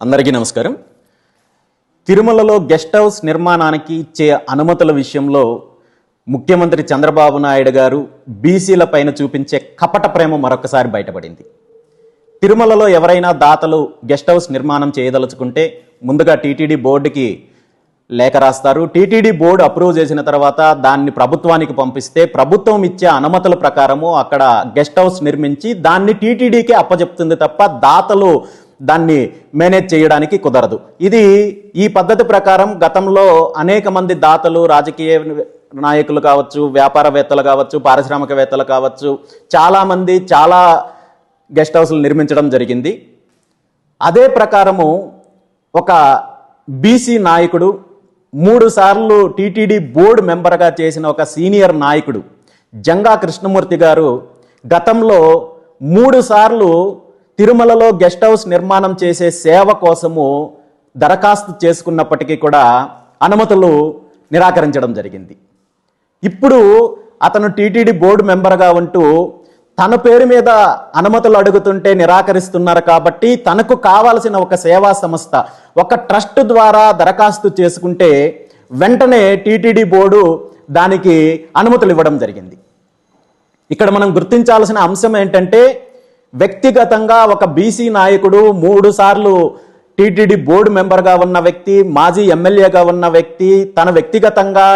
అందరికీ నమస్కారం. తిరుమలలో గెస్ట్ హౌస్ నిర్మాణానికి ఇచ్చే అనుమతుల విషయంలో ముఖ్యమంత్రి చంద్రబాబు నాయుడు గారు బీసీల పైన చూపించే కపట ప్రేమ మరొకసారి బయటపడింది. తిరుమలలో ఎవరైనా దాతలు గెస్ట్ హౌస్ నిర్మాణం చేయదలుచుకుంటే ముందుగా టీటీడీ బోర్డుకి లేఖ రాస్తారు. టీటీడీ బోర్డు అప్రూవ్ చేసిన తర్వాత దాన్ని ప్రభుత్వానికి పంపిస్తే ప్రభుత్వం ఇచ్చే అనుమతుల ప్రకారము అక్కడ గెస్ట్ హౌస్ నిర్మించి దాన్ని టీటీడీకి అప్పచెప్తుంది తప్ప దాతలు దాన్ని మేనేజ్ చేయడానికి కుదరదు. ఈ పద్ధతి ప్రకారం గతంలో అనేక మంది దాతలు, రాజకీయ నాయకులు కావచ్చు, వ్యాపారవేత్తలు కావచ్చు, పారిశ్రామికవేత్తలు కావచ్చు, చాలామంది చాలా గెస్ట్ హౌస్లు నిర్మించడం జరిగింది. అదే ప్రకారము ఒక బీసీ నాయకుడు 3 సార్లు టీటీడీ బోర్డు మెంబర్గా చేసిన ఒక సీనియర్ నాయకుడు జంగా కృష్ణమూర్తి గారు గతంలో 3 సార్లు తిరుమలలో గెస్ట్ హౌస్ నిర్మాణం చేసే సేవ కోసము దరఖాస్తు చేసుకున్నప్పటికీ కూడా అనుమతులు నిరాకరించడం జరిగింది. ఇప్పుడు అతను టీటీడీ బోర్డు మెంబర్గా ఉంటూ తన పేరు మీద అనుమతులు అడుగుతుంటే నిరాకరిస్తున్నారు కాబట్టి తనకు కావాల్సిన ఒక సేవా సంస్థ, ఒక ట్రస్ట్ ద్వారా దరఖాస్తు చేసుకుంటే వెంటనే టీటీడీ బోర్డు దానికి అనుమతులు ఇవ్వడం జరిగింది. ఇక్కడ మనం గుర్తించాల్సిన అంశం ఏంటంటే, వ్యక్తిగతంగా ఒక బీసీ నాయకుడు 3 సార్లు టీటీడీ బోర్డు మెంబర్గా ఉన్న వ్యక్తి, మాజీ ఎమ్మెల్యేగా ఉన్న వ్యక్తి, తన వ్యక్తిగతంగా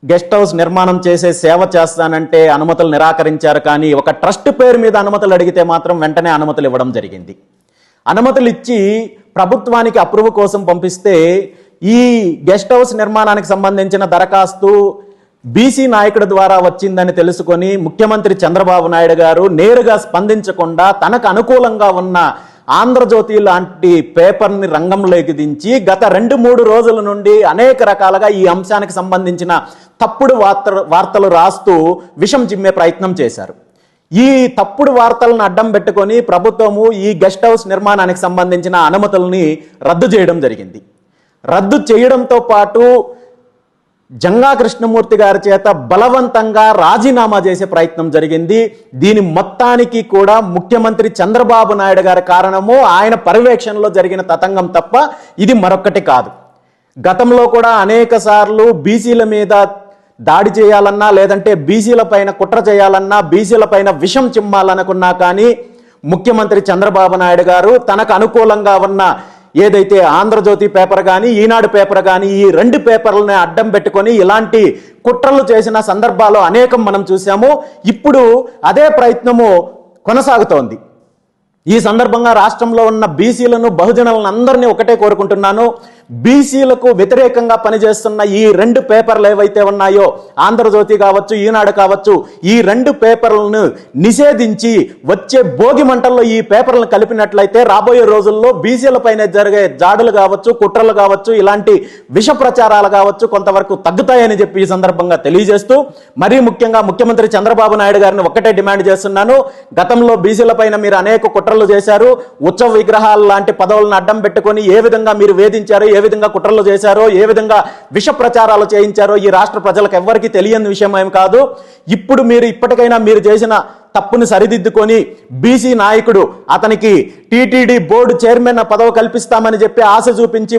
గెస్ట్ హౌస్ నిర్మాణం చేసే సేవ చేస్తానంటే అనుమతులు నిరాకరించారు. కానీ ఒక ట్రస్ట్ పేరు మీద అనుమతులు అడిగితే మాత్రం వెంటనే అనుమతులు ఇవ్వడం జరిగింది. అనుమతులు ఇచ్చి ప్రభుత్వానికి అప్రూవ్ కోసం పంపిస్తే ఈ గెస్ట్ హౌస్ నిర్మాణానికి సంబంధించిన దరఖాస్తు బీసీ నాయకుడి ద్వారా వచ్చిందని తెలుసుకొని ముఖ్యమంత్రి చంద్రబాబు నాయుడు గారు నేరుగా స్పందించకుండా తనకు అనుకూలంగా ఉన్న ఆంధ్రజ్యోతి లాంటి పేపర్ని రంగంలోకి దించి గత 2-3 రోజుల నుండి అనేక రకాలుగా ఈ అంశానికి సంబంధించిన తప్పుడు వార్తలు రాస్తూ విషం చిమ్మే ప్రయత్నం చేశారు. ఈ తప్పుడు వార్తలను అడ్డం పెట్టుకొని ప్రభుత్వము ఈ గెస్ట్ హౌస్ నిర్మాణానికి సంబంధించిన అనుమతుల్ని రద్దు చేయడం జరిగింది. రద్దు చేయడంతో పాటు జంగా కృష్ణమూర్తి గారి చేత బలవంతంగా రాజీనామా చేసే ప్రయత్నం జరిగింది. దీని మొత్తానికి కూడా ముఖ్యమంత్రి చంద్రబాబు నాయుడు గారి కారణము, ఆయన పర్యవేక్షణలో జరిగిన తతంగం తప్ప ఇది మరొక్కటి కాదు. గతంలో కూడా అనేక సార్లు బీసీల మీద దాడి చేయాలన్నా, లేదంటే బీసీల పైన కుట్ర చేయాలన్నా, బీసీల పైన విషం చిమ్మాలనుకున్నా కానీ ముఖ్యమంత్రి చంద్రబాబు నాయుడు గారు తనకు అనుకూలంగా ఉన్న ఏదైతే ఆంధ్రజ్యోతి పేపర్ కానీ, ఈనాడు పేపర్ కానీ, ఈ 2 పేపర్లని అడ్డం పెట్టుకొని ఇలాంటి కుట్రలు చేసిన సందర్భాలు అనేకం మనం చూసాము. ఇప్పుడు అదే ప్రయత్నము కొనసాగుతోంది. ఈ సందర్భంగా రాష్ట్రంలో ఉన్న బీసీలను, బహుజనులను అందరినీ ఒకటే కోరుకుంటున్నాను, బీసీలకు వ్యతిరేకంగా పనిచేస్తున్న ఈ 2 పేపర్లు ఏవైతే ఉన్నాయో, ఆంధ్రజ్యోతి కావచ్చు, ఈనాడు కావచ్చు, ఈ 2 పేపర్లను నిషేధించి వచ్చే భోగి మంటల్లో ఈ పేపర్లను కలిపినట్లయితే రాబోయే రోజుల్లో బీసీల పైన జరిగే జాడులు కావచ్చు, కుట్రలు కావచ్చు, ఇలాంటి విష ప్రచారాలు కావచ్చు కొంతవరకు తగ్గుతాయని చెప్పి ఈ సందర్భంగా తెలియజేస్తూ, మరీ ముఖ్యంగా ముఖ్యమంత్రి చంద్రబాబు నాయుడు గారిని ఒక్కటే డిమాండ్ చేస్తున్నాను, గతంలో బీసీల పైన మీరు అనేక కుట్రలు చేశారు, ఉత్సవ విగ్రహాలు లాంటి పదవులను అడ్డం పెట్టుకొని ఏ విధంగా మీరు వేధించారో, ఏ విధంగా కుట్రలు చేశారో, ఏ విధంగా విష ప్రచారాలు చేయించారో ఈ రాష్ట్ర ప్రజలకు ఎవ్వరికీ తెలియని విషయం ఏం కాదు. ఇప్పుడు మీరు ఇప్పటికైనా మీరు చేసిన తప్పుని సరిదిద్దుకొని బీసీ నాయకుడు అతనికి టీటీడీ బోర్డు చైర్మన్ పదవి కల్పిస్తామని చెప్పి ఆశ చూపించి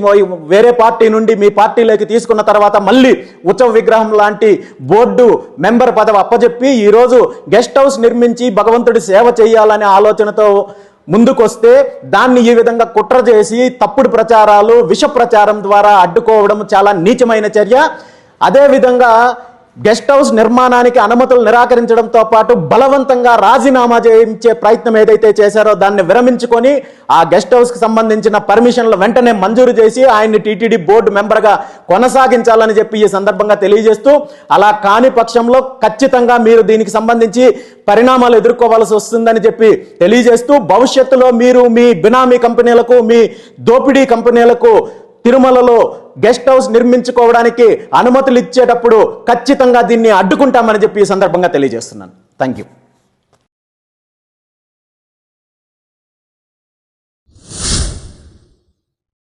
వేరే పార్టీ నుండి మీ పార్టీలోకి తీసుకున్న తర్వాత మళ్ళీ ఉత్సవ విగ్రహం లాంటి బోర్డు మెంబర్ పదవి అప్పచెప్పి ఈరోజు గెస్ట్ హౌస్ నిర్మించి భగవంతుడి సేవ చేయాలనే ఆలోచనతో ముందుకొస్తే దాన్ని ఈ విధంగా కుట్ర చేసి తప్పుడు ప్రచారాలు, విష ప్రచారం ద్వారా అడ్డుకోవడం చాలా నీచమైన చర్య. అదేవిధంగా గెస్ట్ హౌస్ నిర్మాణానికి అనుమతులు నిరాకరించడంతో పాటు బలవంతంగా రాజీనామా చేయించే ప్రయత్నం ఏదైతే చేశారో దాన్ని విరమించుకొని ఆ గెస్ట్ హౌస్కి సంబంధించిన పర్మిషన్లు వెంటనే మంజూరు చేసి ఆయన్ని టీటీడీ బోర్డు మెంబర్గా కొనసాగించాలని చెప్పి ఈ సందర్భంగా తెలియజేస్తూ, అలా కాని పక్షంలో ఖచ్చితంగా మీరు దీనికి సంబంధించి పరిణామాలు ఎదుర్కోవాల్సి వస్తుందని చెప్పి తెలియజేస్తూ, భవిష్యత్తులో మీరు మీ బినామీ కంపెనీలకు, మీ దోపిడీ కంపెనీలకు తిరుమలలో గెస్ట్ హౌస్ నిర్మించుకోవడానికి అనుమతులు ఇచ్చేటప్పుడు ఖచ్చితంగా దీన్ని అడ్డుకుంటామని చెప్పి ఈ సందర్భంగా తెలియజేస్తున్నాను. Thank you.